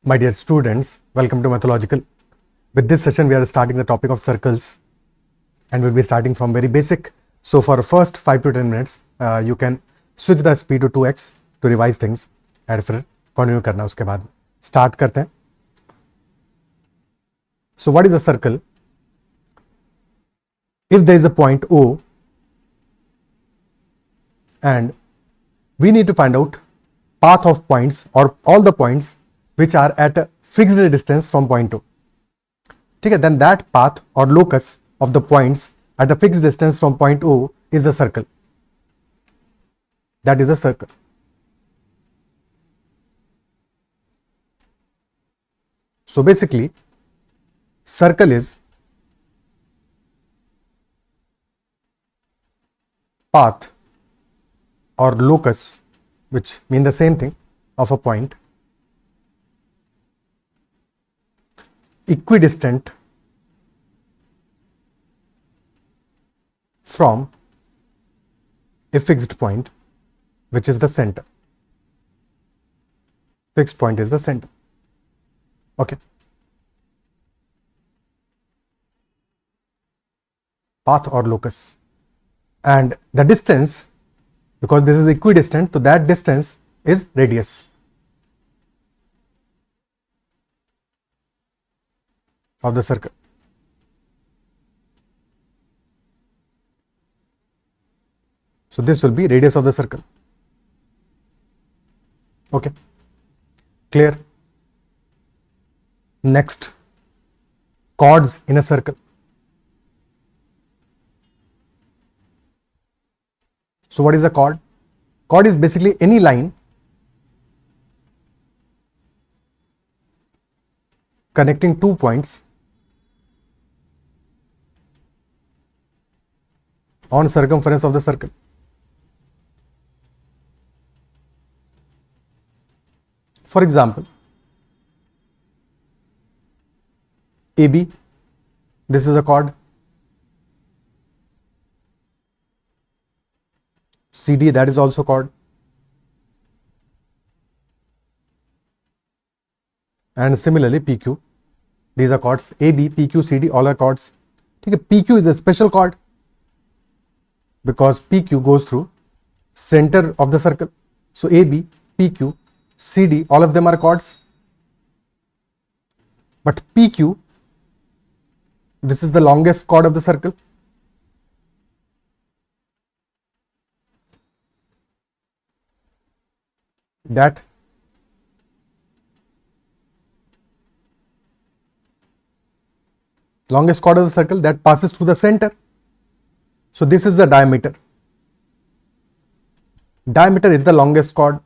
My dear students, welcome to Mathological. With this session, we are starting the topic of circles and we'll be starting from very basic. So for first 5 to 10 minutes, you can switch the speed to 2x to revise things and फिर continue करना उसके बाद start करते हैं. So what is a circle? If there is a point O and we need to find out path of points or all the points which are at a fixed distance from point O. ठीक है, then that path or locus of the points at a fixed distance from point O is a circle. That is a circle. So basically, circle is path or locus, which mean the same thing, of a point equidistant from a fixed point, which is the center. Fixed point is the center. Okay. Path or locus. And the distance, because this is equidistant, so that distance is radius of the circle. So this will be radius of the circle. Okay. Clear? Next, chords in a circle. So what is a chord? Chord is basically any line connecting 2 points on circumference of the circle. For example, AB, this is a chord. CD, that is also chord. And similarly PQ, these are chords. AB, PQ, CD, all are chords. Okay, PQ is a special chord because PQ goes through center of the circle. So AB, PQ, CD, all of them are chords. But PQ, this is the longest chord of the circle. That longest chord of the circle that passes through the center. So this is the diameter. Diameter is the longest chord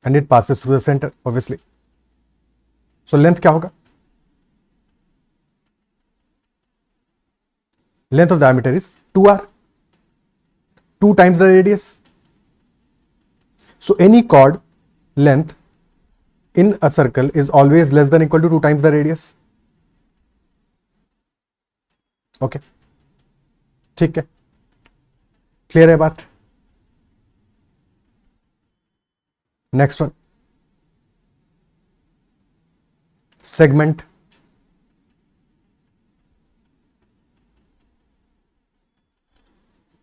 and it passes through the center, obviously. So length क्या होगा? Length of diameter is 2r, 2 times the radius. So any chord length in a circle is always less than or equal to 2 times the radius. Okay, ठीक है, clear है बात? Next one, segment.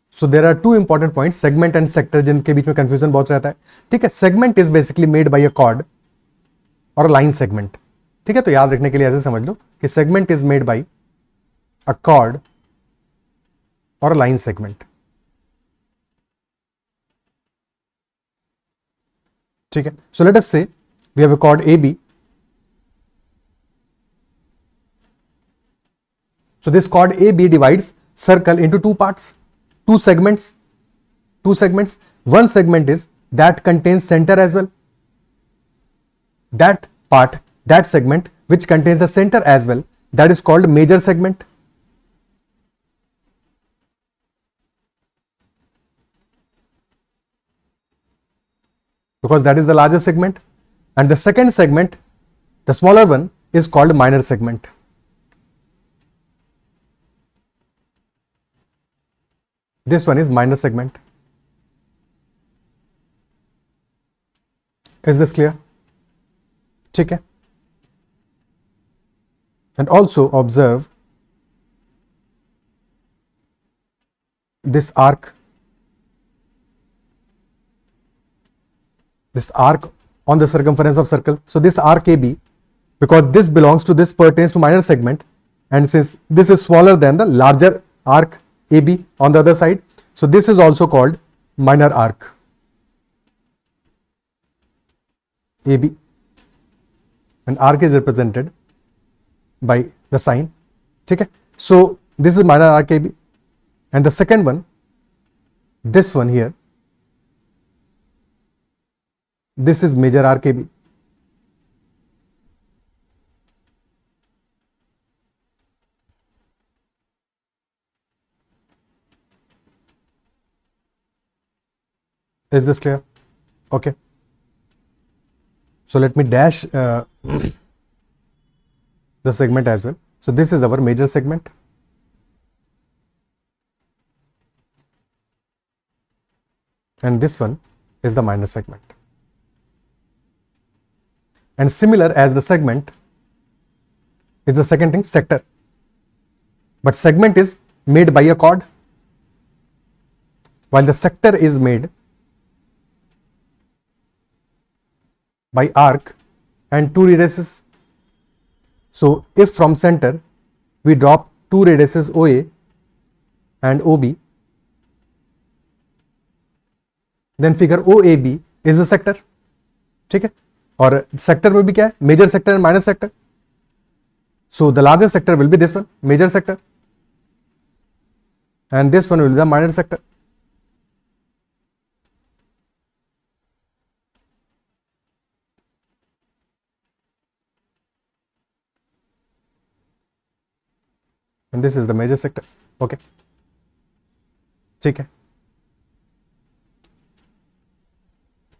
So there are two important points, segment and sector, जिनके बीच में confusion बहुत रहता है. ठीक है, segment is basically made by a chord or a line segment. ठीक है, तो याद रखने के लिए ऐसे समझ लो कि segment is made by a chord or a line segment. ठीक है, so let us say we have a chord AB. So this chord AB divides circle into two parts, two segments. One segment is that contains center as well. That part, that segment which contains the center as well, that is called major segment. Because that is the larger segment. And the second segment, the smaller one, is called minor segment. This one is minor segment. Is this clear? ठीक है. And also observe this arc on the circumference of circle. So this arc AB, because this belongs to this pertains to minor segment, and since this is smaller than the larger arc AB on the other side, so this is also called minor arc AB, and arc is represented by the sign. Okay, so this is minor arc AB, and the second one, this one here, this is major arc AB. Is this clear? Okay. So let me dash the segment as well. So this is our major segment. And this one is the minor segment. And similar as the segment is the second thing, sector. But segment is made by a chord, while the sector is made by arc and two radiuses. So if from center we drop two radiuses OA and OB, then figure OAB is the sector. ठीक है, और sector में भी क्या है, major sector and minor sector. So the largest sector will be this one, major sector, and this one will be the minor sector. And this is the major sector. Okay, ठीक है.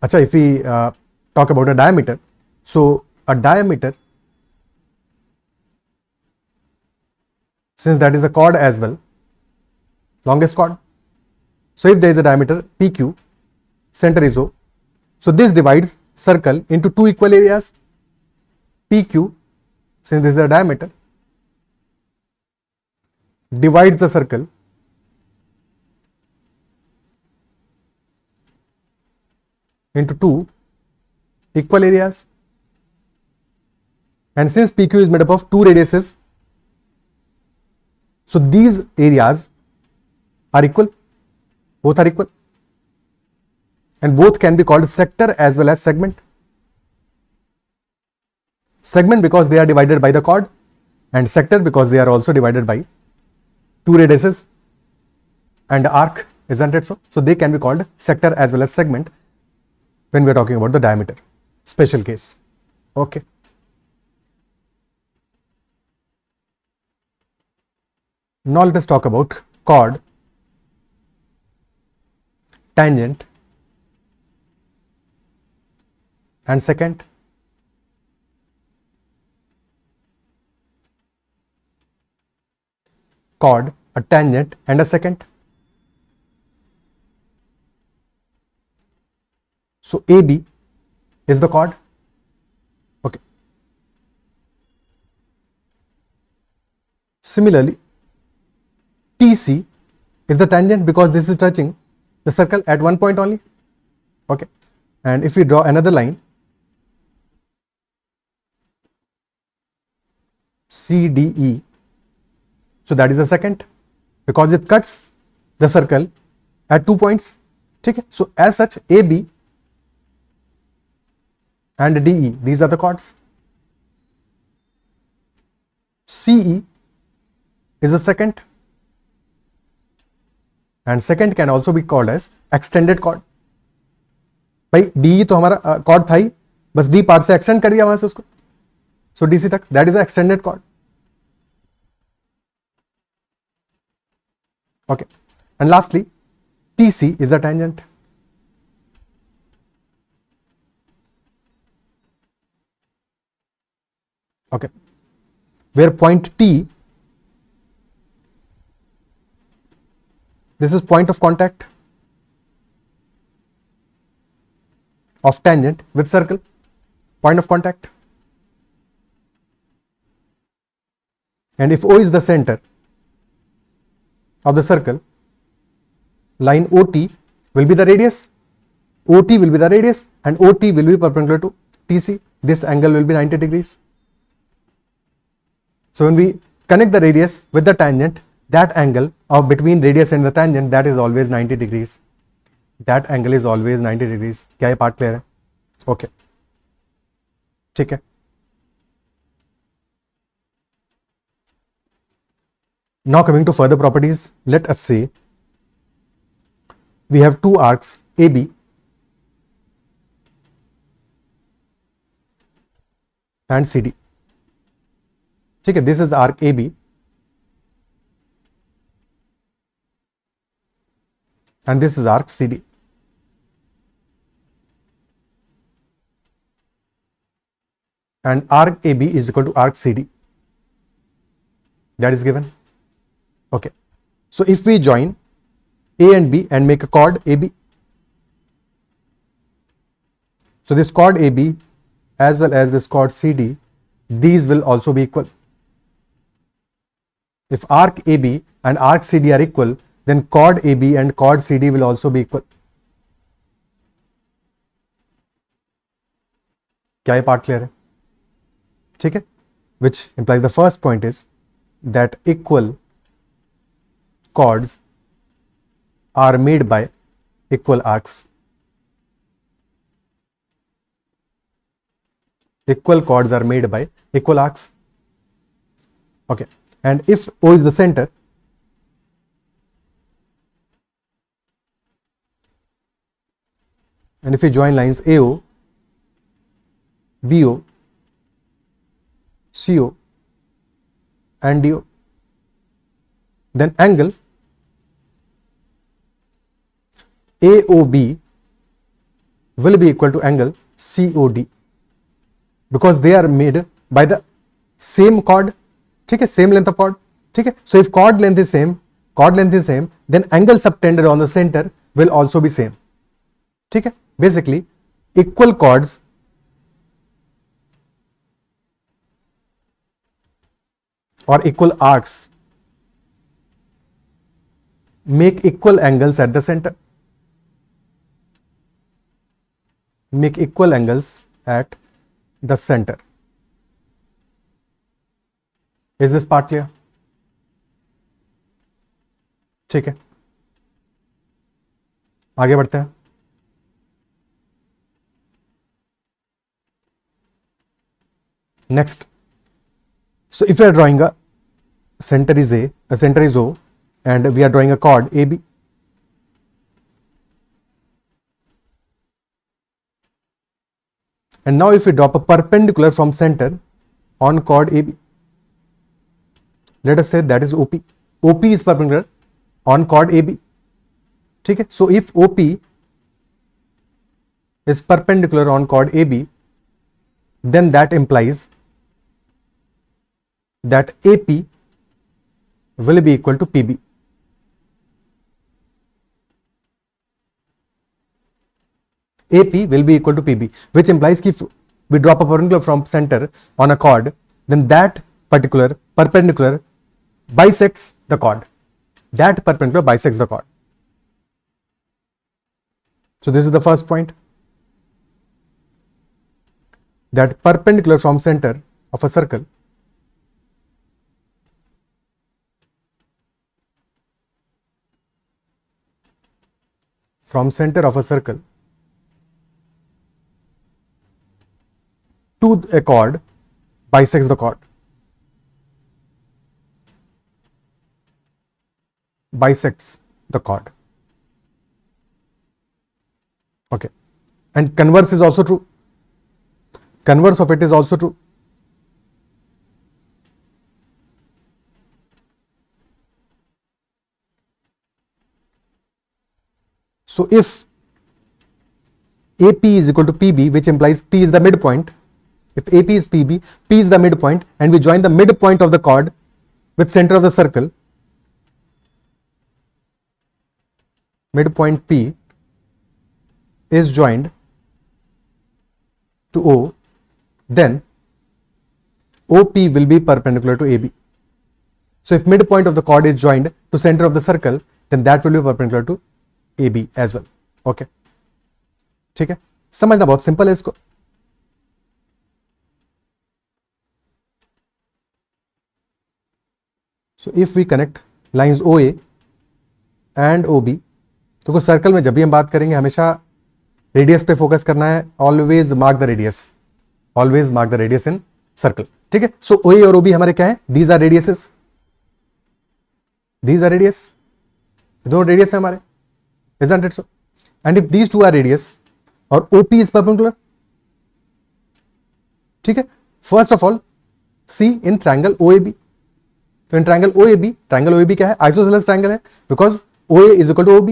Acha, if we talk about a diameter, so a diameter, since that is a chord as well, longest chord. So if there is a diameter PQ, center is O. So this divides circle into two equal areas. PQ, since this is the diameter, divides the circle into two equal areas, and since PQ is made up of two radiuses, so these areas are equal, both are equal, and both can be called sector as well as segment. Segment because they are divided by the chord, and sector because they are also divided by two radiuses and arc, isn't it so? So they can be called sector as well as segment when we are talking about the diameter, special case. Okay. Now let us talk about chord, tangent, and secant. Chord, a tangent, and a secant. So AB is the chord. Okay. Similarly, TC is the tangent because this is touching the circle at one point only. Okay. And if we draw another line, CDE, so that is a secant because it cuts the circle at 2 points. Okay. So as such, AB and DE, these are the chords. CE is a secant, and secant can also be called as extended chord. भाई DE तो हमारा chord था ही, बस D part से extend कर दिया वहां से उसको, so DC तक, that is a extended chord. Okay, and lastly, TC is a tangent. Okay, where point T, this is point of contact, of tangent with circle, point of contact. And if O is the center of the circle, line OT will be the radius. OT will be the radius and OT will be perpendicular to TC. This angle will be 90 degrees. So when we connect the radius with the tangent, that angle of between radius and the tangent, that is always 90 degrees. That angle is always 90 degrees. क्या ये part clear है? Okay, ठीक है. Now coming to further properties, let us say we have two arcs AB and CD. ठीक है, this is arc AB and this is arc CD. And arc AB is equal to arc CD. That is given. Okay. So if we join A and B and make a chord AB, so this chord AB as well as this chord CD, these will also be equal. If arc AB and arc CD are equal, then chord AB and chord CD will also be equal. क्या ये part clear है? ठीक है, which implies the first point is that equal chords are made by equal arcs. Equal chords are made by equal arcs. Okay, and if O is the center, and if we join lines AO, BO, CO and DO, then angle AOB will be equal to angle COD because they are made by the same chord. ठीक है, same length of chord. ठीक है, so if chord length is same, then angle subtended on the center will also be same. ठीक है, basically equal chords or equal arcs make equal angles at the center. Make equal angles at the center. Is this part clear? ठीक है, आगे बढ़ते हैं. Next, so if we are drawing a center is a center is O, and we are drawing a chord AB. And now if we drop a perpendicular from center on chord AB, let us say that is OP. OP is perpendicular on chord AB. ठीक है, so if OP is perpendicular on chord AB, then that implies that AP will be equal to PB. AP will be equal to PB, which implies if we drop a perpendicular from center on a chord, then that particular perpendicular bisects the chord. That perpendicular bisects the chord. So this is the first point, that perpendicular from center of a circle to a chord bisects the chord. Bisects the chord. Okay, and converse is also true. Converse of it is also true. So if AP is equal to PB, which implies P is the midpoint. If AP is PB, P is the midpoint, and we join the midpoint of the chord with center of the circle, midpoint P is joined to O, then OP will be perpendicular to AB. So if midpoint of the chord is joined to center of the circle, then that will be perpendicular to AB as well. Okay, ठीक है, समझना बहुत simple है इसको. So if we connect lines OA and OB, तो कुछ circle में जब भी हम बात करेंगे हमेशा रेडियस पे फोकस करना है. Always mark the radius, always mark the radius in circle. ठीक है, सो OA और OB हमारे क्या है? These are radiuses, these are radius, दोनों रेडियस है हमारे, isn't it so? And if these two are radius और OP is perpendicular, ठीक है, first of all see in triangle OAB. तो in triangle OAB क्या है? Isosceles triangle है, because OA is equal to OB,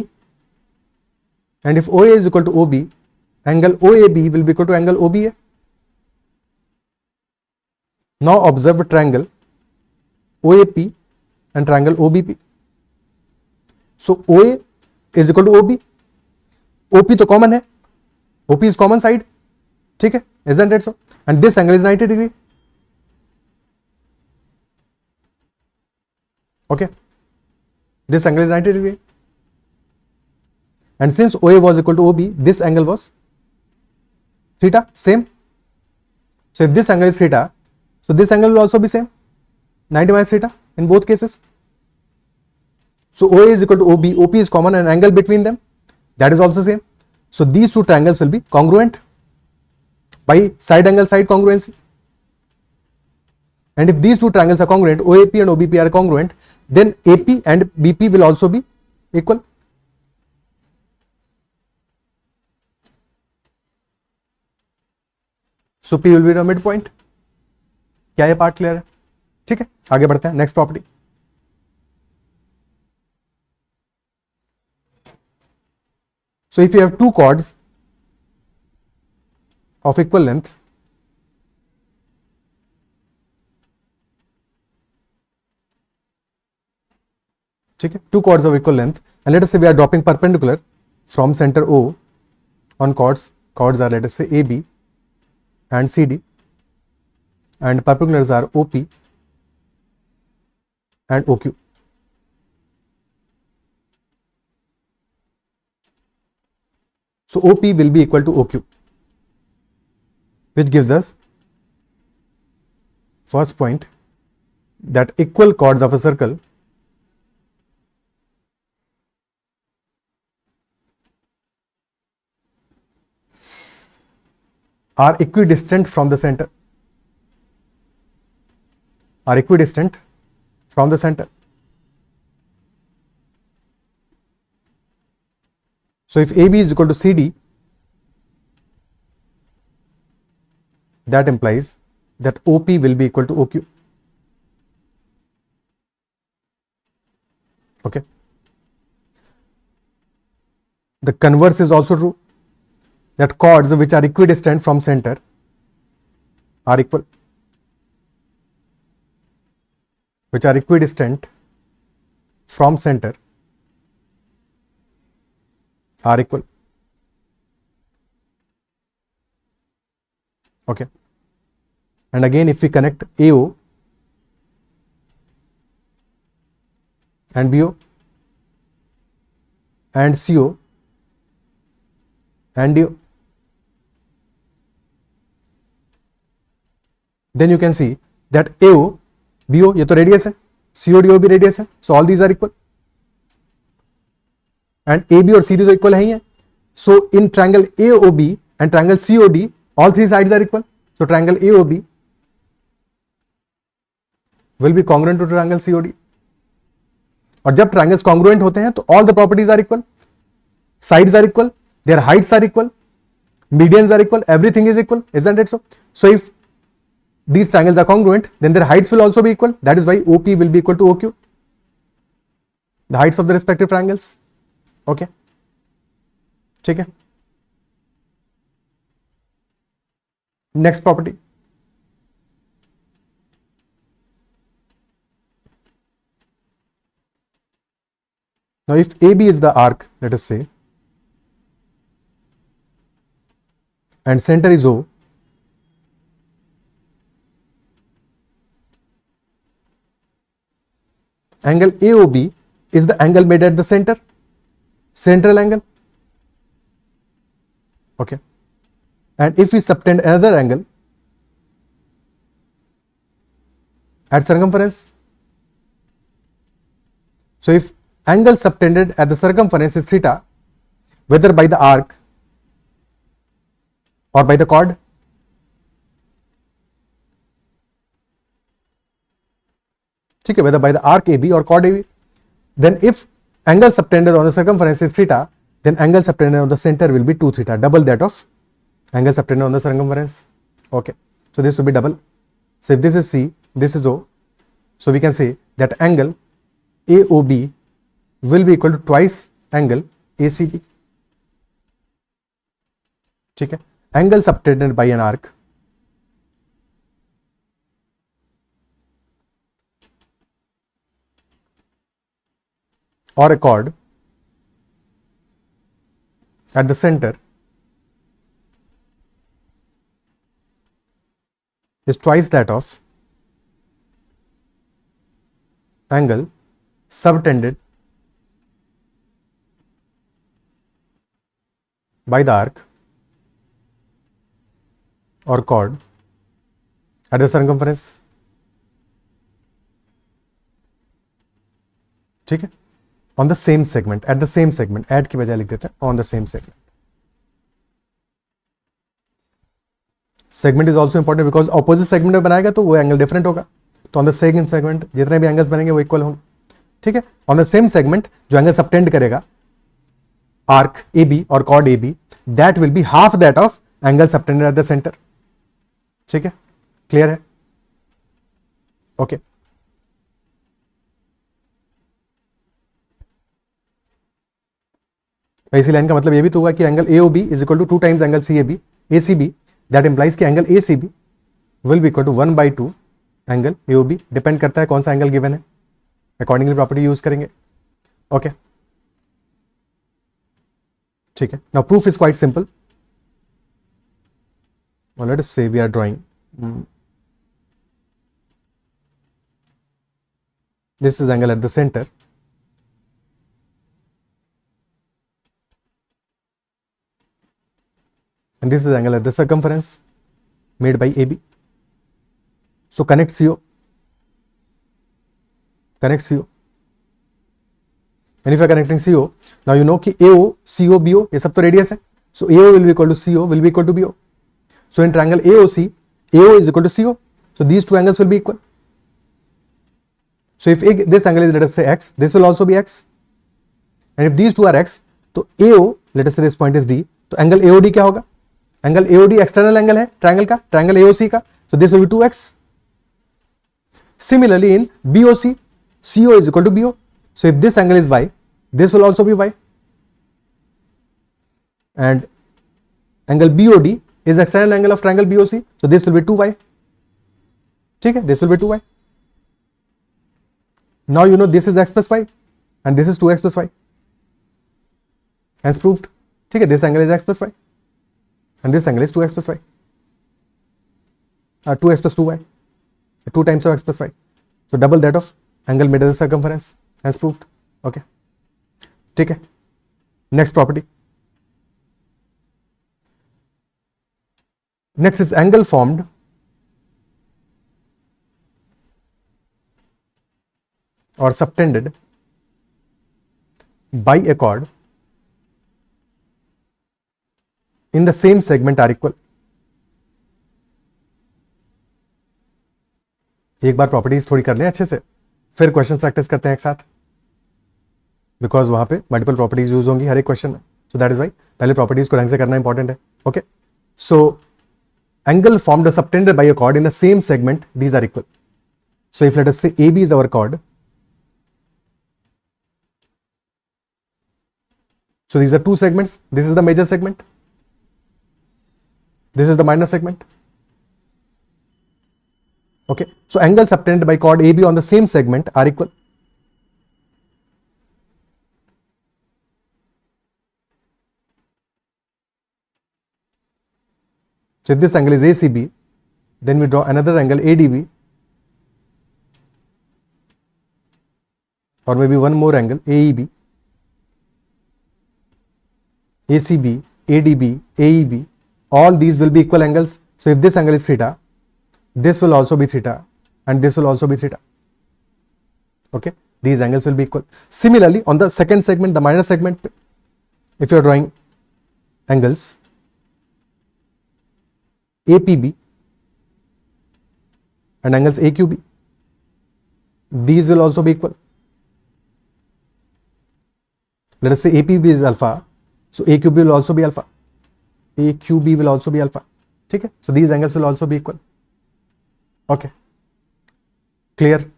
and if OA is equal to OB, angle OAB will be equal to angle OBA. Now observe triangle OAP and triangle OBP. So OA is equal to OB. OP तो common है, OP is common side, ठीक है, isn't it so? And this angle is 90 degree. Okay, this angle is 90 degree. And since OA was equal to OB, this angle was theta, same. So if this angle is theta, so this angle will also be same, 90 minus theta in both cases. So OA is equal to OB, OP is common, and angle between them, that is also same. So these two triangles will be congruent by side angle side congruency. And if these two triangles are congruent, OAP and OBP are congruent, then AP and BP will also be equal. So P will be the midpoint. क्या ये part clear है? ठीक है, आगे बढ़ते हैं. Next property. So if you have two chords of equal length, ठीक है, two chords of equal length, and let us say we are dropping perpendicular from center O on chords are let us say AB and CD, and perpendiculars are OP and OQ. So OP will be equal to OQ, which gives us first point that equal chords of a circle are equidistant from the center. Are equidistant from the center. So if AB is equal to CD, that implies that OP will be equal to OQ. Okay. The converse is also true, that chords which are equidistant from center are equal. Which are equidistant from center are equal. Okay. And again, if we connect AO and BO and CO and DO, then you can see that AO, BO ये तो radius है, CO DO भी radius है, so all these are equal. And AB और CD तो equal है ही है. So in triangle AOB and triangle COD, all three sides are equal. So triangle AOB will be congruent to triangle COD. और जब triangles congruent होते हैं तो all the properties are equal, sides are equal, their heights are equal, medians are equal, everything is equal, isn't it so? So if these triangles are congruent, then their heights will also be equal. That is why OP will be equal to OQ, the heights of the respective triangles. Okay, ठीक है. Next property. Now if AB is the arc, let us say, and center is O, angle AOB is the angle made at the center, central angle. Okay, and if we subtend another angle at circumference, so if angle subtended at the circumference is theta, whether by the arc or by the chord, okay, whether by the arc AB or chord AB, then if angle subtended on the circumference is theta, then angle subtended on the center will be 2 theta, double that of angle subtended on the circumference. Okay, so this will be double. So if this is C, this is O, so we can say that angle AOB will be equal to twice angle ACB. Okay, angle subtended by an arc or a chord at the center is twice that of angle subtended by the arc or chord at the circumference. ठीक है, on the same segment, at the same segment, at की बजाय लिख देते हैं on the same segment. Segment is also important because opposite segment में बनाएगा तो वो एंगल डिफरेंट होगा, तो on the same segment जितने भी एंगल्स बनेंगे वो इक्वल होंगे. ठीक है, on the same segment जो एंगल सबटेंड करेगा आर्क AB और cord AB, that will be half that of angle subtended at the center. ठीक है, क्लियर है? ओके, इसी लाइन का मतलब ये भी तो हुआ कि angle AOB is equal to 2 times angle CAB ACB, that implies कि angle ACB will be equal to 1/2 angle AOB. Depend करता है कौन सा एंगल गिवन है, अकॉर्डिंगली प्रॉपर्टी यूज करेंगे. ओके, ठीक है. Now proof is quite simple. Let us say we are drawing this is angle at the center and this is angle at the circumference made by AB. So connect CO, connect CO, and if you are connecting CO, now you know कि AO, CO, BO ये सब तो radius है, so AO will be equal to CO will be equal to BO. So in triangle AOC, AO is equal to CO, so these two angles will be equal. So if this angle is, let us say, x, this will also be x, and if these two are x, तो AO, let us say this point is D, तो angle AOD क्या होगा? Angle AOD external angle है triangle का, triangle AOC का, so this will be 2x. Similarly in BOC, CO is equal to BO, so if this angle is y, this will also be y, and angle BOD is external angle of triangle BOC, so this will be 2y. ठीक है, this will be 2y. Now you know this is x plus y and this is 2x plus y. As proved. ठीक है, this angle is x plus y and this angle is 2x plus y. 2x plus 2y. 2 times of x plus y. So double that of angle made at the circumference. As proved. Okay. ठीक है. Next property. Next is angle formed or subtended by a chord in the same segment are equal. एक बार properties थोड़ी कर लें अच्छे से, फिर question practice करते हैं एक साथ, बिकॉज वहां पे मल्टीपल प्रॉपर्टीज यूज होंगी हर एक क्वेश्चन में. सो दैट इज वाई पहले प्रॉपर्टीज को ढंग से करना इंपॉर्टेंट है. Okay, so angle formed subtended bye a chord in the same segment, these are equal. So if let us say AB is our chord, so these are two segments, this is the major segment, this is the minor segment. Okay, so angles subtended by chord AB on the same segment are equal. So if this angle is ACB, then we draw another angle ADB. or maybe one more angle, AEB, ACB, ADB, AEB, all these will be equal angles. So if this angle is theta, this will also be theta, and this will also be theta. Okay, these angles will be equal. Similarly, on the second segment, the minor segment, if you are drawing angles APB and angles AQB, these will also be equal. Let us say APB is alpha, so AQB will also be alpha. AQB will also be alpha. Okay, so these angles will also be equal. Okay, clear?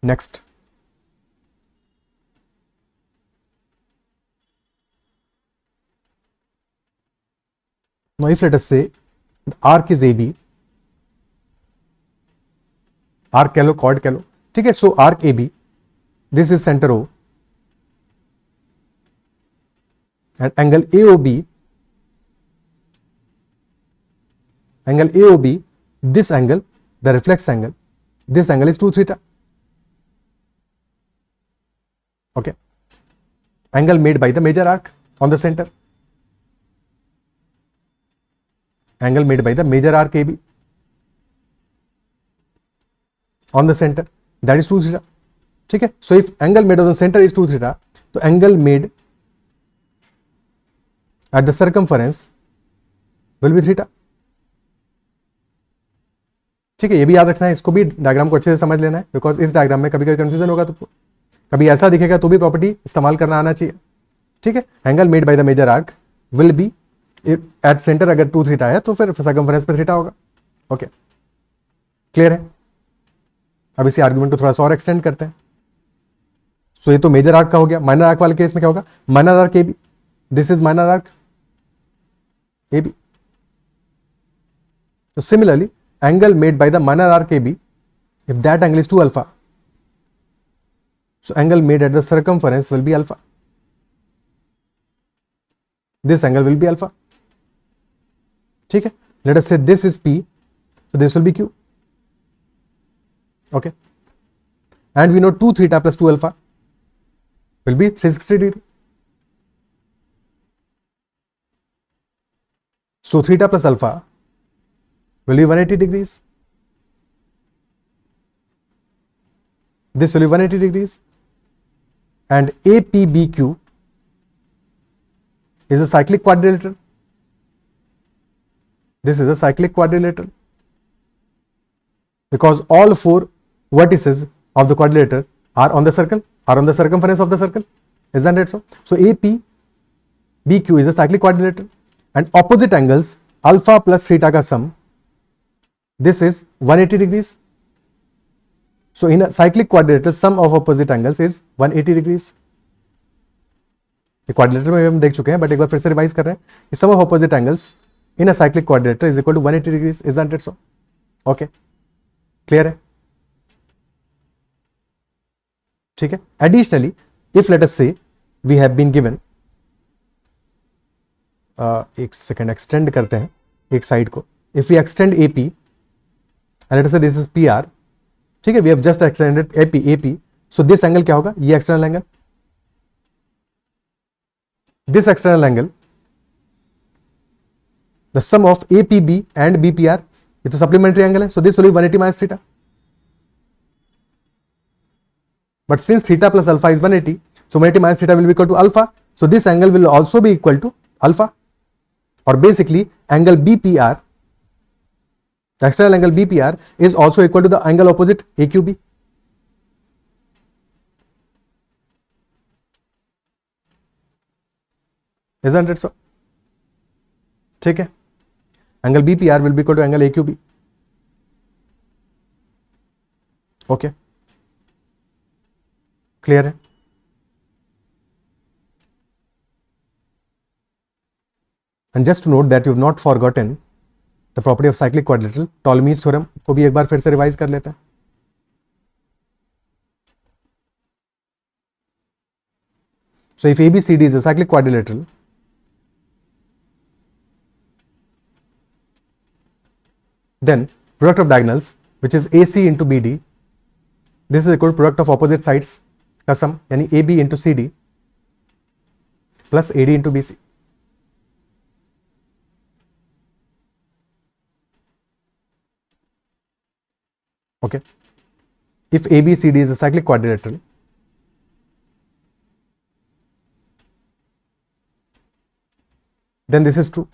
Next, now if let us say the arc is AB, arc कह लो, chord कह लो, ठीक है. So arc AB, this is center O, and angle AOB, this angle, the reflex angle, this angle is 2 theta. Okay, angle made by the major arc on the center, angle made by the major arc AB on the center, that is 2 theta. ठीक है. So if angle made on the center is 2 theta, so angle made at the circumference will be theta. ठीक है, ये भी याद रखना है, इसको भी डायग्राम को अच्छे से समझ लेना है, बिकॉज इस डायग्राम में कभी कभी कंफ्यूजन होगा, तो कभी ऐसा दिखेगा तो भी प्रॉपर्टी इस्तेमाल करना आना चाहिए. ठीक है, angle made by the major arc will be at centre, अगर 2 थीटा है तो फिर सर्कमफरेंस पे थीटा होगा. ओके, क्लियर है? अब इसी आर्गुमेंट को थोड़ा सा और एक्सटेंड करते हैं. सो ये तो मेजर आर्क का हो गया. माइनर आर्क वाले केस में क्या होगा? Minor arc AB, this is minor arc AB. So similarly, angle made by the minor arc AB, if that angle is 2 alpha, so angle made at the circumference will be alpha. This angle will be alpha. ठीक है, let us say this is P, so this will be Q. Okay, and we know 2 theta plus 2 alpha will be 360 degree. So theta plus alpha will be 180 degrees. This will be 180 degrees. And APBQ is a cyclic quadrilateral. This is a cyclic quadrilateral because all 4 vertices of the quadrilateral are on the circle, are on the circumference of the circle. Isn't it so? So APBQ is a cyclic quadrilateral, and opposite angles alpha plus theta का sum, this is 180 degrees. So in a cyclic quadrilateral, sum of opposite angles is 180 degrees. ये quadrilateral में हम देख चुके हैं, but एक बार फिर से रिवाइज कर रहे हैं. sum of opposite angles in a cyclic quadrilateral is equal to 180 degrees. Isn't it so? Okay, clear है? ठीक है. Additionally, if let us say we have been given, एक सेकेंड एक्सटेंड करते हैं एक साइड को. If we extend AP and let us say this is PR, ठीक है, we have just extended AP, so this angle क्या होगा? ये external angle, this external angle, the sum of APB and BPR, ये तो supplementary angle है, so this will be 180 minus theta. But since theta plus alpha is 180, so 180 minus theta will be equal to alpha, so this angle will also be equal to alpha, or basically angle BPR, the external angle BPR is also equal to the angle opposite AQB. Isn't it so? ठीक है, angle BPR will be equal to angle AQB. Okay, clear है? And just to note that you have not forgotten the property of cyclic quadrilateral, Ptolemy's theorem को भी एक बार फिर से revise कर लेते हैं. So if ABCD is a cyclic quadrilateral, then product of diagonals which is AC into BD, this is equal to product of opposite sides का sum, यानी AB into CD plus AD into BC. Okay, if ABCD is a cyclic quadrilateral, then this is true.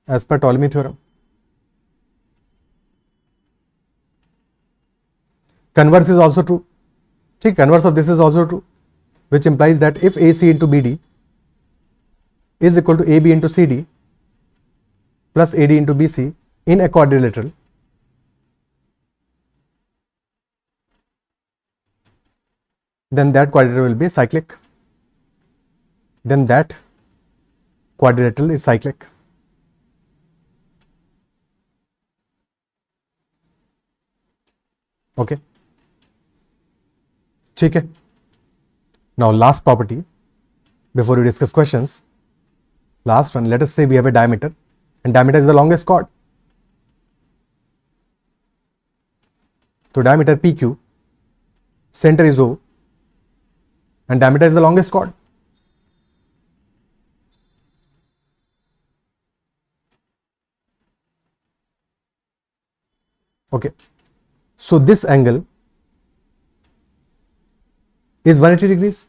As per Ptolemy theorem. Converse is also true. ठीक, converse of this is also true, which implies that if AC into BD is equal to AB into CD plus AD into BC in a quadrilateral, then that quadrilateral will be cyclic. Then that quadrilateral is cyclic. Okay. ठीक है. Now last property before we discuss questions. Last one, let us say we have a diameter and diameter is the longest chord. So diameter PQ, center is O and diameter is the longest chord. Okay, so this angle is 180 degrees.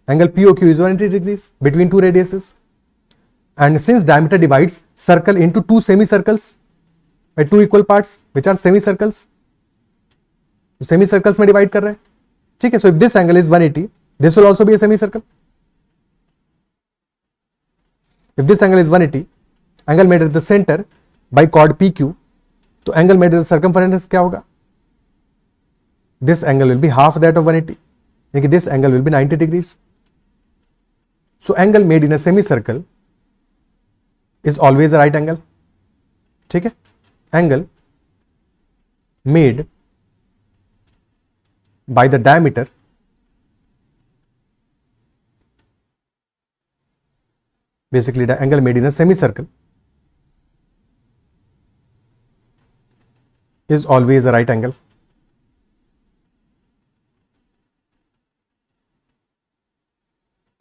Angle POQ is 180 degrees between two radiuses. And since diameter divides circle into two semicircles by two equal parts which are semicircles, semicircles में divide कर रहे हैं. ठीक है, so if this angle is 180, this will also be a semicircle. If this angle is 180, angle made at the center by chord PQ, तो angle made at the circumference क्या होगा? This angle will be half that of 180. यानी कि this angle will be 90 degrees. So angle made in a semicircle is always a right angle. ठीक है, angle made by the diameter basically the angle made in a semicircle is always a right angle.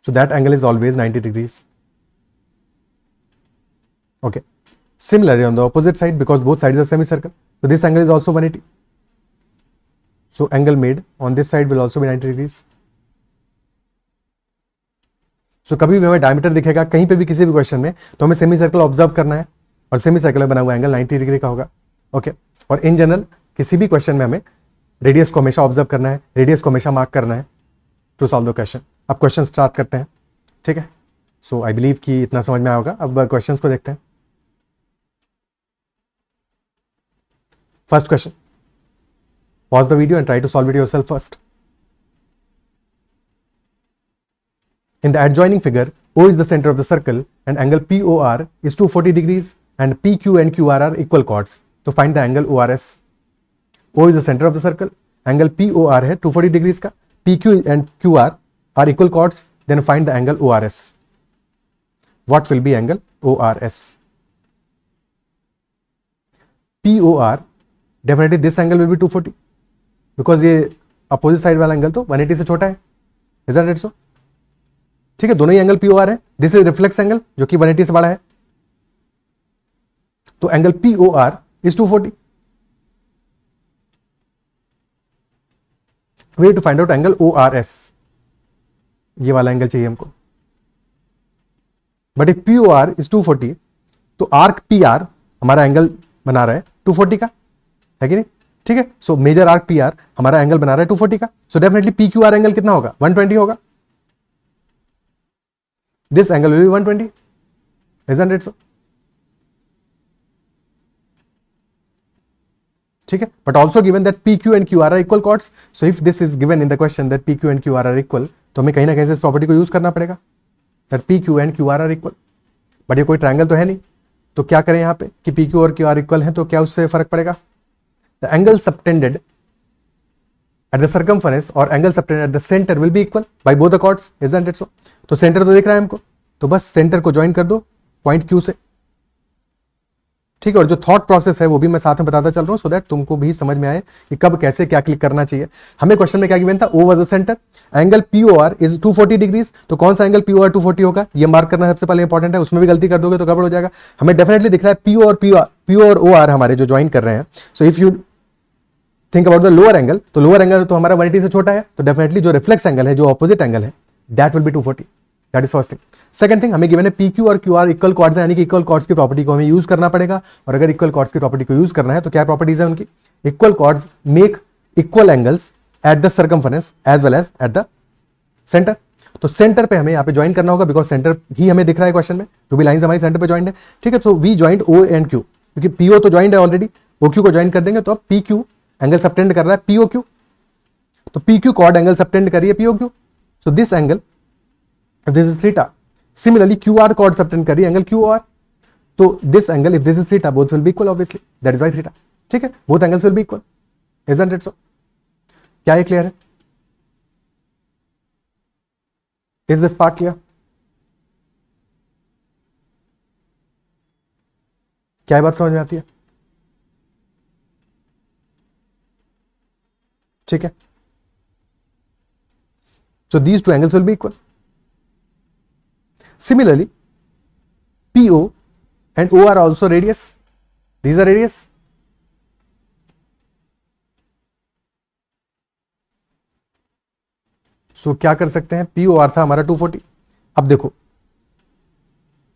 So that angle is always 90 degrees. Okay. Similarly on the opposite side, because both sides are semicircle, so this angle is also 180. So angle made on this side will also be 90 degrees. So कभी भी हमें diameter दिखेगा कहीं पे भी किसी भी question में, तो हमें सेमी सर्कल ऑब्जर्व करना है और सेमी सर्कल में बना हुआ एंगल 90 डिग्री का होगा. ओके, और इन जनरल किसी भी क्वेश्चन में हमें रेडियस को हमेशा ऑब्जर्व करना है, रेडियस को हमेशा मार्क करना है टू सॉल्व द क्वेश्चन. अब क्वेश्चन स्टार्ट करते हैं. ठीक है, सो आई बिलीव कि इतना समझ में आया होगा. अब क्वेश्चंस को देखते हैं. First question, pause the video and try to solve it yourself first. In the adjoining figure, O is the center of the circle and angle POR is 240 degrees and PQ and QR are equal chords. So find the angle ORS. O is the center of the circle, angle POR है 240 degrees का, PQ and QR are equal chords, then find the angle ORS. What will be angle ORS? POR, definitely this angle will be 240 because ये opposite side वाला angle तो 180 से छोटा है. Isn't it so? ठीक है, दोनों ही एंगल POR है. दिस इज रिफ्लेक्स एंगल जो कि 180 से बड़ा है. तो angle POR is 240. We have to find out angle ORS. ये वाला एंगल चाहिए हमको. बट इफ POR is 240 तो आर्क PR हमारा एंगल बना रहा है 240 का, है कि नहीं? ठीक है, सो मेजर आर्क PR हमारा एंगल बना रहा है 240 का. सो डेफिनेटली PQR एंगल कितना होगा? 120 होगा. This angle will be 120. Isn't it so? ठीक है, but also given that PQ and QR are equal chords. So if this is given in the question that PQ and QR are equal, तो हमें कहीं ना कहीं से इस property को यूज करना पड़ेगा that PQ and QR are equal. But ये कोई ट्रायंगल तो है नहीं, तो क्या करें यहाँ पे कि PQ और QR इक्वल हैं, तो क्या उससे फर्क पड़ेगा? The angle subtended at the circumference or angle subtended at the center will be equal by both the chords. Isn't it so? तो सेंटर तो दिख रहा है हमको, तो बस सेंटर को ज्वाइन कर दो पॉइंट Q से, ठीक है। और जो थॉट प्रोसेस है वो भी मैं साथ में बताता चल रहा हूं, सो दैट तुमको भी समझ में आए कि कब कैसे क्या क्लिक करना चाहिए। हमें क्वेश्चन में क्या गिवन था, O was the centre, angle POR is 240 degrees, तो कौन सा एंगल POR 240 होगा, ये मार्क करना सबसे पहले इंपॉर्टेंट है। उसमें भी गलती कर दोगे तो गड़बड़ हो जाएगा। हमें डेफिनेटली दिख रहा है PO और OR हमारे जो ज्वाइन कर रहे हैं। So if you think about the lower angle, तो लोअर एंगल तो हमारा 180 से छोटा है, तो डेफिनेटली जो रिफ्लेक्स एंगल है, जो ऑपोजिट एंगल है, that will be 240। That is first thing. Second thing, हमें गिवन है PQ और QR इक्वल कॉर्ड्स है, यानी कि इक्वल कॉर्ड्स की प्रॉपर्टी को हमें यूज करना पड़ेगा। और अगर इक्वल कॉर्ड्स की प्रॉपर्टी को यूज करना है तो क्या प्रॉपर्टीज है उनकी, equal chords make equal angles at the circumference as well as at the centre. तो सेंटर पे हमें यहाँ पे ज्वाइन करना होगा, बिकॉज सेंटर ही हमें दिख रहा है क्वेश्चन में, जो भी लाइंस हमारी सेंटर पे ज्वाइंट है, ठीक है। तो we joint O and Q, क्योंकि PO तो ज्वाइंट है ऑलरेडी, OQ को ज्वाइन कर देंगे, तो अब PQ एंगल सबटेंड कर रहा है POQ, तो PQ कॉर्ड एंगल सबटेंड करिए POQ, so this angle, this is theta. Similarly QR chord subtend करिए एंगल QR, तो this angle if this is theta, both will be equal obviously, that is why theta, ठीक है। Both angles will be equal, isn't it so? क्या ये clear है? Is this part clear? क्या ये बात समझ में आती है? ठीक है। So these two angles will be equal. Similarly, PO and O are also radius. These are radius. So क्या कर सकते हैं, POR था हमारा 240। अब देखो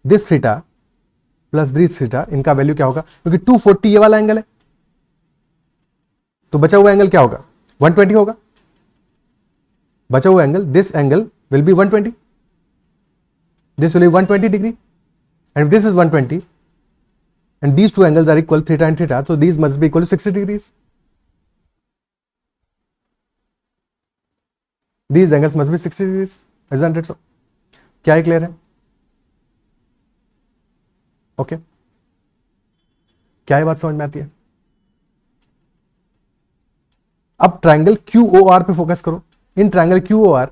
this theta plus this theta, इनका वैल्यू क्या होगा, क्योंकि 240 ये वाला एंगल है, तो बचा हुआ एंगल क्या होगा, 120 होगा। बचा हुआ angle, this angle will B 120, this will be 120 degree, and if this is 120 and these two angles are equal, theta and theta, so these must be equal to 60 degrees. These angles must be 60 degrees, isn't it so? क्या clear है? Okay, क्या ये बात समझ में आती है? अब ट्रायंगल QOR पे फोकस करो। In triangle QOR,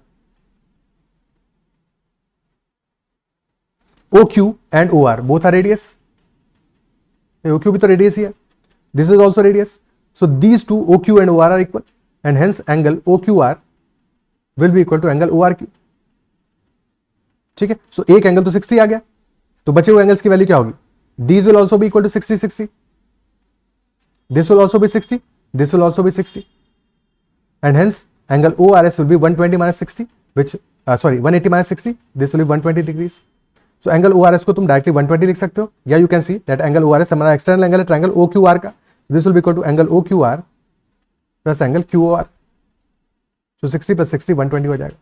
OQ and OR both are radius. OQ भी तो रेडियस ही है, this is also radius. So these two OQ and OR are equal, and hence angle OQR will be equal to angle ORQ. ठीक है। So एक angle तो 60 आ गया, तो बचे हुए एंगल्स की वैल्यू क्या होगी, these will also be equal to 60 60, this will also be 60, this will also be 60, and hence angle ORS will be 120 minus 60, which 180 minus 60, this will be 120 degrees. So angle ORS को तुम directly 120 लिख सकते हो, या you can see that angle ORS हमारा external angle है triangle OQR का, this will be equal to angle OQR plus angle QOR, so 60 plus 60 120 हो जाएगा।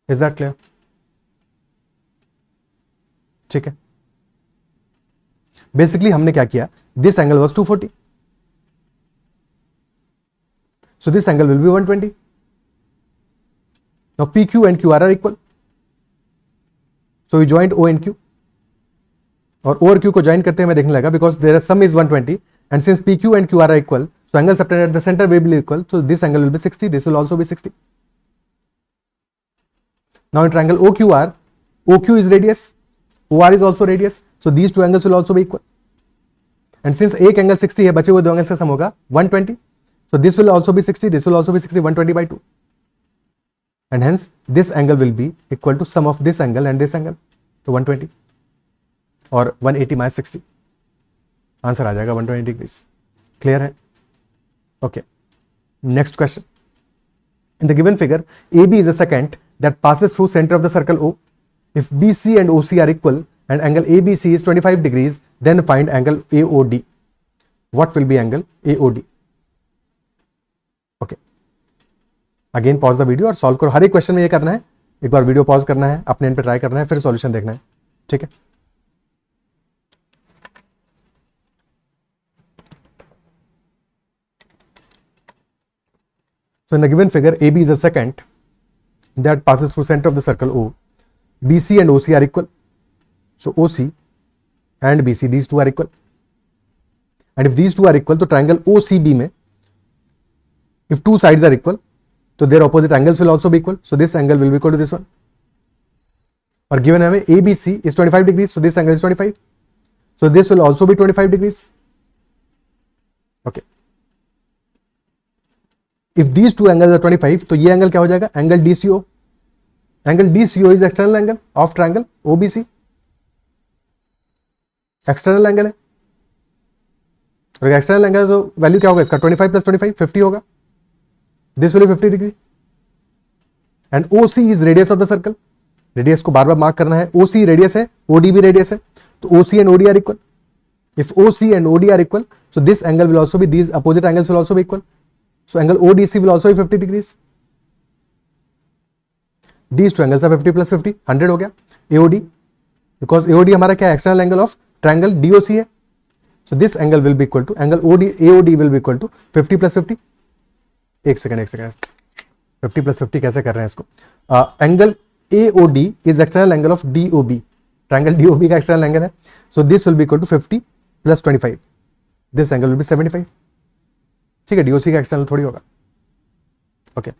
Is that clear? ठीक है। बेसिकली हमने क्या किया, this angle was 240, so this angle will be 120. Now PQ and QR are equal, so we joined O and Q, और O और Q को ज्वाइन करते हैं हमें देखने लगा, because their sum is 120, and since PQ and QR are equal, so angle subtended at the center will be equal, so this angle will be 60, this will also be 60. Now in triangle OQR, OQ is radius, OR is also radius, so these two angles will also be equal, and since एक angle 60 है, बचे हुए दो angles का सम होगा 120, so this will also be 60, this will also be 60, 120 by 2, and hence this angle will be equal to sum of this angle and this angle, so 120 और 180 minus 60, answer आ जाएगा 120 डिग्रीज। क्लियर है? Okay, next question. In the given figure, AB is a secant that passes through center of the circle O. If BC and OC are equal and angle ABC is 25 degrees, then find angle AOD. What will be angle AOD? Okay. Again pause the video और solve करो। हर एक question में ये करना है, एक बार video pause करना है, अपने एंड पे ट्राई करना है, फिर सॉल्यूशन देखना है। ठीक है। So in the given figure, AB is a secant that passes through center of the circle O. BC and OC are equal. So OC and BC, these two are equal. And if these two are equal, तो triangle OCB में, if two sides are equal, तो their opposite angles will also be equal. So this angle will be equal to this one. और given हमें ABC is 25 degrees, so this angle is 25. So this will also be 25 degrees. Okay. If these two angles are 25, तो ये angle क्या हो जाएगा? Angle DCO. Angle DCO is external angle of triangle OBC. External angle है, और external angle तो value क्या होगा इसका? 25 प्लस 25 50 होगा. This will be 50 degree. And OC is radius of the circle. Radius को बार बार मार्क करना है. OC रेडियस है, OD भी रेडियस है, तो OC and OD are equal. If OC and OD are equal, so this angle will also be, these opposite angles will also be equal. So angle ODC will also be 50 degrees. These two angles are 50 plus 50 100 हो गया. AOD, because AOD हमारा क्या है? External angle of triangle DOC है. So this angle will be equal to angle AOD will be equal to 50 plus 50. एक second 50 plus 50 कैसे कर रहे हैं इसको? Angle AOD is external angle of DOB. Triangle DOB का एक्सटर्नल एंगल है. So this will be equal to 50 plus 25. This angle will be 75. ठीक है, DOC का एक्सटर्नल थोड़ी होगा. ओके,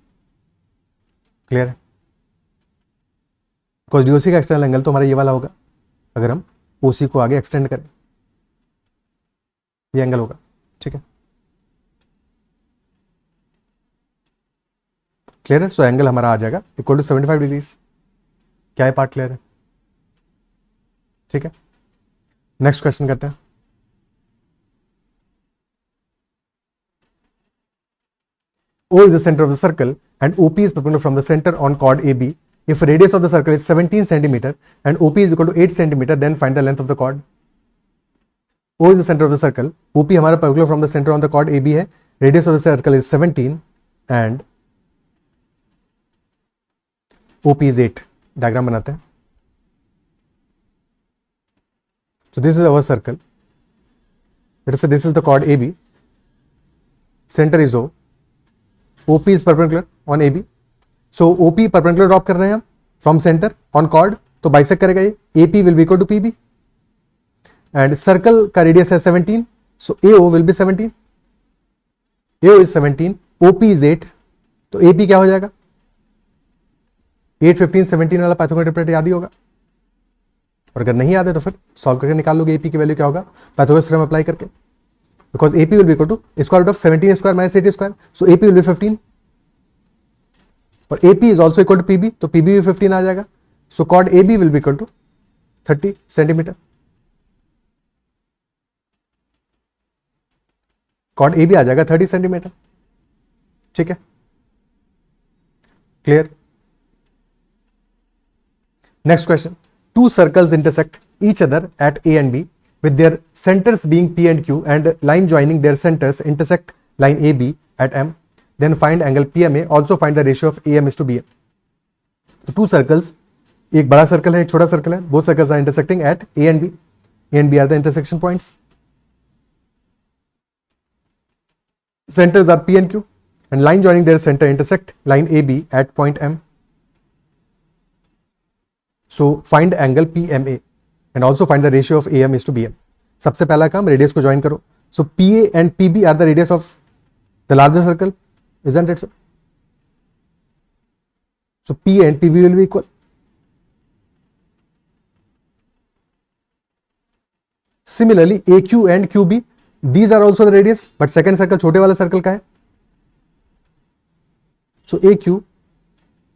क्लियर है? बिकॉज DOC का एक्सटर्नल एंगल तो हमारा ये वाला होगा अगर हम OC को आगे एक्सटेंड करें, ये एंगल होगा. ठीक है, क्लियर है? सो एंगल हमारा आ जाएगा इक्वल टू 75 डिग्रीज. क्या है पार्ट क्लियर है? ठीक है, नेक्स्ट क्वेश्चन करते हैं. O is the center of the circle and OP is perpendicular from the center on chord AB. If radius of the circle is 17 centimeter and OP is equal to 8 centimeter, then find the length of the chord. O is the center of the circle. OP हमारा perpendicular from the center on the chord AB है. Radius of the circle is 17 and OP is 8. Diagram बनाते हैं. So this is our circle. Let us say this is the chord AB. Center is O. OP is perpendicular on AB. So OP perpendicular drop कर रहे हैं हम from center on chord, तो bisect करेगा ये. AP will be equal to PB. And circle का radius है 17, so AO will be 17. AO is 17, OP is 8, तो AP क्या हो जाएगा? 8, 15, 17 वाला पाइथागोरस ट्रिपलेट याद ही होगा. और अगर नहीं याद है तो फिर सॉल्व करके निकाल लोगे AP की वैल्यू क्या होगा पाइथागोरस थ्योरम अप्लाई करके. Because AP will be equal to square root of 17 square minus 8 square, so AP will be 15. और AP is also equal to PB, तो PB भी 15 आ जाएगा. सो chord AB will be equal to 30 centimetre. chord AB आ जाएगा 30 centimetre. ठीक है, clear? Next question. Two circles intersect each other at A and B with their centers being P and Q and line joining their centers intersect line AB at M. Then find angle PMA. Also find the ratio of AM is to BM. तो two circles, एक बड़ा circle है एक छोटा circle है. Both circles are intersecting at A and B. A and B are the intersection points. Centers are P and Q and line joining their center intersect line AB at point M. So find angle PMA and also find the ratio of AM is to BM. सबसे पहला काम radius को join करो. So PA and PB are the radius of the larger circle, isn't it so? So PA and PB will be equal. Similarly AQ and QB, these are also the radius, but second circle छोटे वाला circle का है. So AQ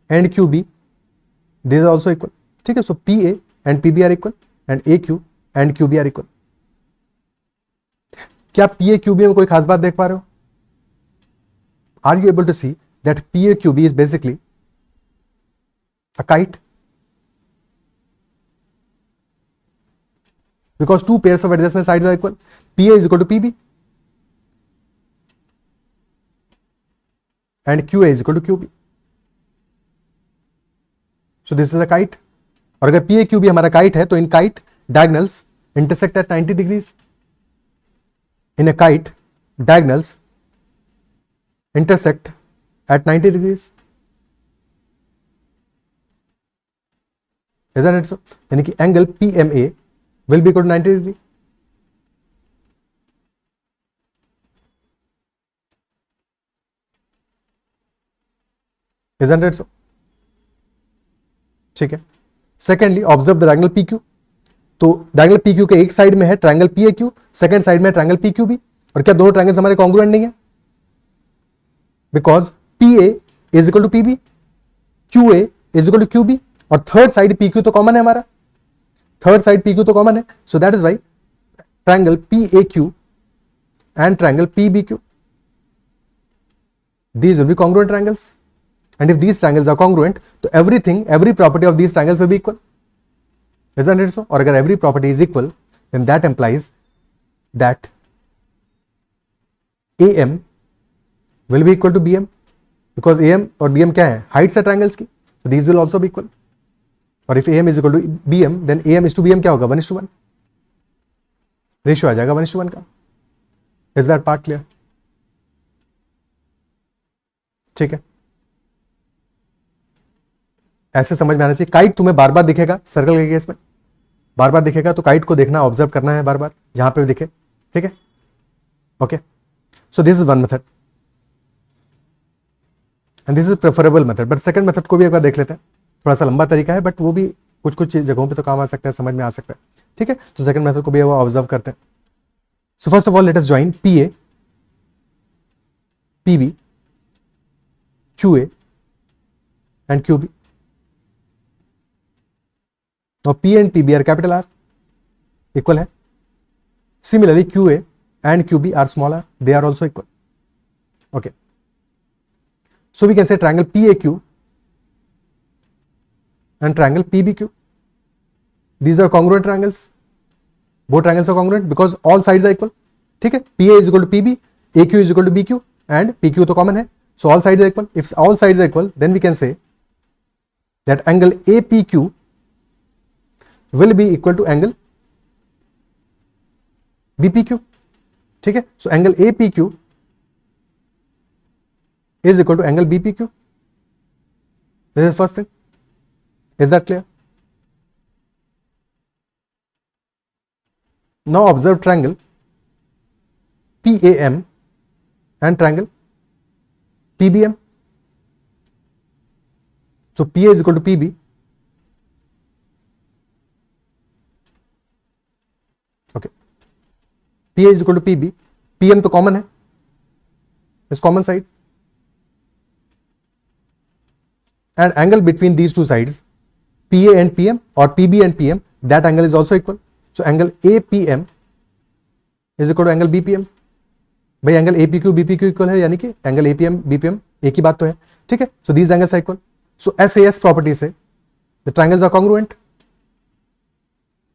and QB, these are also equal. ठीक है, so PA and PB are equal and AQ and QB are equal. क्या PA QB में कोई खास बात देख पा रहे हो? Are you able to see that PA QB is basically a kite? Because two pairs of adjacent sides are equal. PA is equal to PB and QA is equal to QB. So this is a kite. और अगर PA QB हमारा kite है तो in kite diagonals intersect at 90 degrees. In a kite diagonals intersect at 90 degrees. isn't it so? यानी कि angle PMA will be equal to 90 degree. isn't it so? ठीक है, secondly observe the diagonal P Q, तो diagonal P Q के एक side में है triangle P A Q, second side में ट्रायंगल पी क्यू बी, और क्या दोनों ट्रायंगल्स हमारे कॉन्ग्रुएंट नहीं है? Because P A is equal to P B, Q A is equal to Q B, और थर्ड साइड पी क्यू तो common है हमारा, थर्ड साइड पी क्यू तो कॉमन है, so that is why triangle P A Q and triangle PBQ, these will be congruent triangles, and if these triangles are congruent, so every property of these triangles will be equal, isn't it so? Or अगर every property is equal, then that implies that AM will be equal to BM, because AM और BM क्या है? Heights है triangles की, so these will also be equal. और if AM is equal to BM, then AM is to BM क्या होगा? 1:1 ratio आ जाएगा 1:1 का. Is that part clear? ठीक है, ऐसे समझ में आना चाहिए. काइट तुम्हें बार बार दिखेगा सर्कल के केस में, बार बार दिखेगा, तो काइट को देखना, ऑब्जर्व करना है बार बार जहां पे भी दिखे. ठीक है, okay. So this is one method and this is preferable method, but second method को भी एक बार देख लेते हैं. थोड़ा सा लंबा तरीका है, बट वो भी कुछ कुछ जगहों पे तो काम आ सकता है, समझ में आ सकता है. ठीक है, तो सेकंड मेथड को भी ऑब्जर्व करते हैं. So first of all, let us join PA, PB, QA and QB. Now P and PB are capital R, equal है. Similarly, QA and QB are small r, they are also equal. Okay. So we can say triangle PAQ and triangle PBQ. These are congruent triangles. Both triangles are congruent because all sides are equal. ठीक है, PA is equal to PB, AQ is equal to BQ and PQ तो common है, so all sides are equal. If all sides are equal, then we can say that angle APQ will be equal to angle BPQ. ठीक है, so angle APQ is equal to angle BPQ. This is first thing. Is that clear? Now observe triangle PAM and triangle PBM. So PA is equal to PB, okay. PA is equal to PB, PM तो common है, इस common side, and angle between these two sides PA and PM or PB and PM, that angle is also equal. So angle APM is equal to angle BPM. भाई angle APQ BPQ equal है, यानी कि angle APM BPM एक ही बात तो है. ठीक है, so these angles are equal. So SAS property से the triangles are congruent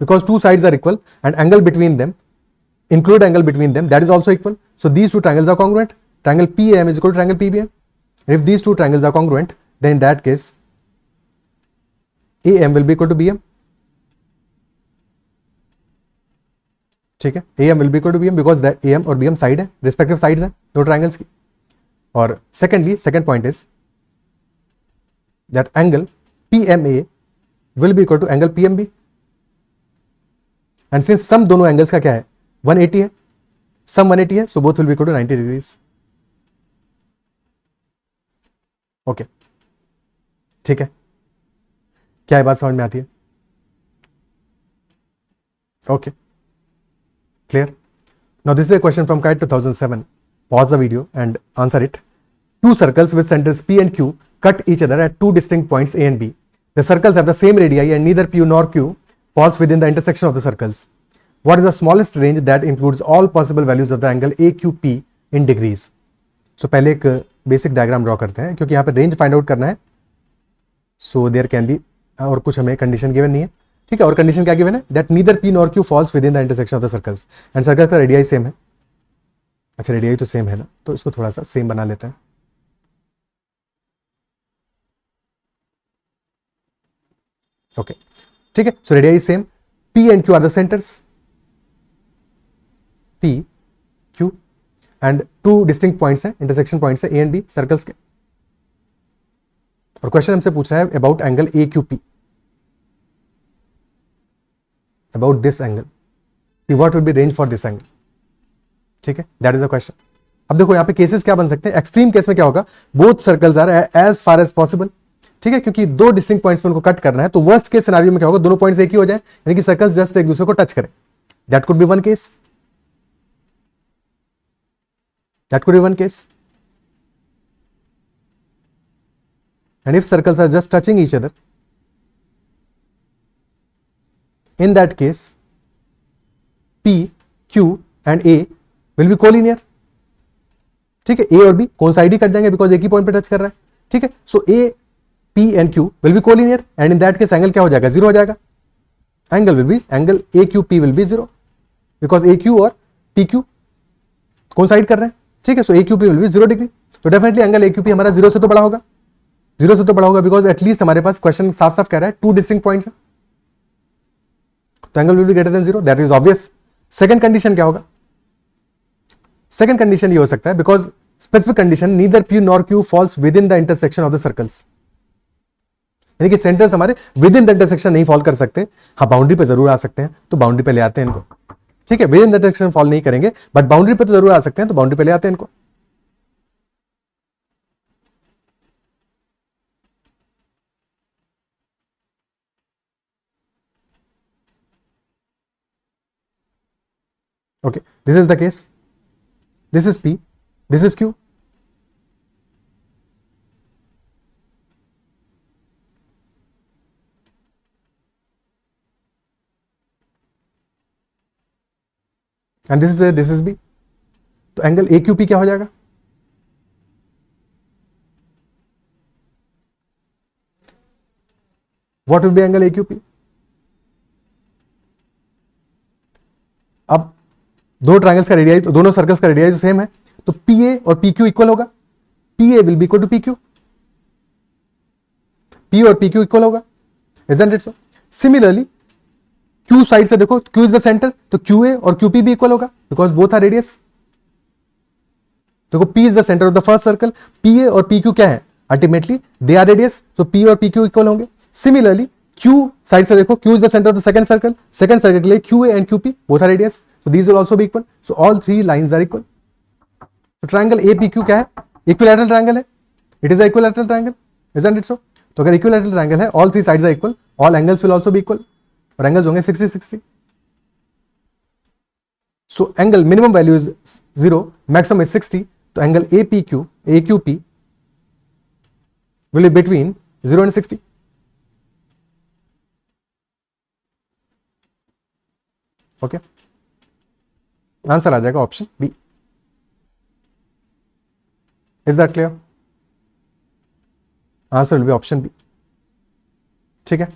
because two sides are equal and angle between them, include angle between them, that is also equal. So these two triangles are congruent. Triangle PAM is equal to triangle PBM. And if these two triangles are congruent, then in that case AM will be equal to BM. ठीक है, AM will be equal to BM because that AM और BM side है, respective sides हैं दो triangles की. और secondly, second point is that angle PMA will be equal to angle PMB. And since sum दोनों angles का क्या है 180 है, सम 180 है, so both will be equal to 90 degrees. Okay, ठीक है, क्या ये बात समझ में आती है? Okay, clear? Now this is a question from KIET 2007. Pause the video and answer it. Two circles with centers P and Q cut each other at two distinct points A and B. The circles have the same radii and neither P nor Q falls within the intersection of the circles. What is the smallest range that includes all possible values of the angle AQP in degrees? So पहले एक basic diagram draw करते हैं, क्योंकि यहाँ पे range find out करना है. So there can be, और कुछ हमें कंडीशन गिवन नहीं है. ठीक है, और कंडीशन क्या गिवन है? That neither P nor Q falls within the intersection of the circles, and circle का रेडियाई सेम है. अच्छा, रेडियाई तो सेम है ना, तो इसको थोड़ा सा सेम बना लेते हैं. ओके, ठीक है, so radii same. P and Q are the centres, P Q, and two distinct points हैं, इंटरसेक्शन पॉइंट्स हैं A एंड B सर्कल्स के. और क्वेश्चन हमसे पूछ रहा है about angle AQP, about this angle, what will be range for this angle? ठीक है, that is the question. अब देखो यहाँ पे केसेस क्या बन सकते हैं. एक्सट्रीम केस में क्या होगा? Both circles are as far as possible ठीक है, क्योंकि दो डिस्टिंक्ट पॉइंट्स में उनको कट करना है, तो वर्स्ट केस सिनेरियो में क्या होगा, दोनों पॉइंट्स एक ही हो जाए, यानी कि सर्कल्स जस्ट एक दूसरे को टच करें. That could be one case. That could be one case. And if circles are just touching each other, in that case, P, Q and A will be collinear. ठीक है, A और B coincide ही कर जाएंगे because एक ही point पे touch कर रहा है. ठीक है, सो A, P and Q will be collinear and in that case angle क्या हो जाएगा, जीरो हो जाएगा. Angle AQP will be zero because AQ और PQ coincide कर रहे हैं. ठीक है, सो AQP विल बी 0 डिग्री. तो डेफिनेटली एंगल AQP हमारा जीरो से तो बड़ा होगा, जीरो से तो बड़ा होगा बिकॉज एटलीस्ट हमारे पास क्वेश्चन साफ साफ कह रहा है टू डिस्टिंक्ट पॉइंट्स है, तो angle will be greater than zero. That is obvious. Second condition क्या होगा, सेकंड कंडीशन ये हो सकता है because specific condition neither P nor Q falls within the intersection of the circles. यानी कि सेंटर्स हमारे विद इन द इंटरसेक्शन नहीं फॉल कर सकते. हाँ, बाउंड्री पे जरूर आ सकते हैं, तो बाउंड्री पे ले आते हैं इनको. ठीक है, with in the intersection fall नहीं करेंगे बट बाउंड्री पे तो जरूर आ सकते हैं, तो बाउंड्री पे ले आते हैं इनको. Okay, this is the case. This is P, this is Q. And this is A, this is B. तो एंगल AQP क्या हो जाएगा, what will be angle AQP? अब दो ट्रायंगल्स का रेडियाई, दोनों सर्कल्स का रेडियाई तो सेम है, तो PA और PQ इक्वल होगा. PA will be equal to PQ. P और PQ इक्वल होगा. Isn't it so? Similarly, Q side से देखो, Q इज द सेंटर, तो QA और QP भी इक्वल होगा बिकॉज बोथ आर रेडियस. देखो, P is the centre of the first circle, PA और PQ क्या है, अल्टीमेटली दे आर रेडियस, तो P और PQ इक्वल होंगे. सिमिलरली Q साइड से देखो, Q is the centre of the second circle के लिए QA and QP both are radius, so these will also be equal. So all three lines are equal. तो triangle APQ क्या है, equilateral triangle है. It is a equilateral triangle, isn't it so? तो अगर equilateral triangle है, all three sides are equal, all angles will also be equal, और angles होंगे 60-60. So angle minimum value is 0, maximum is 60. तो angle AQP will be between 0 and 60. Okay, answer आ जाएगा option B. Is that clear? Answer will be option B. ठीक है.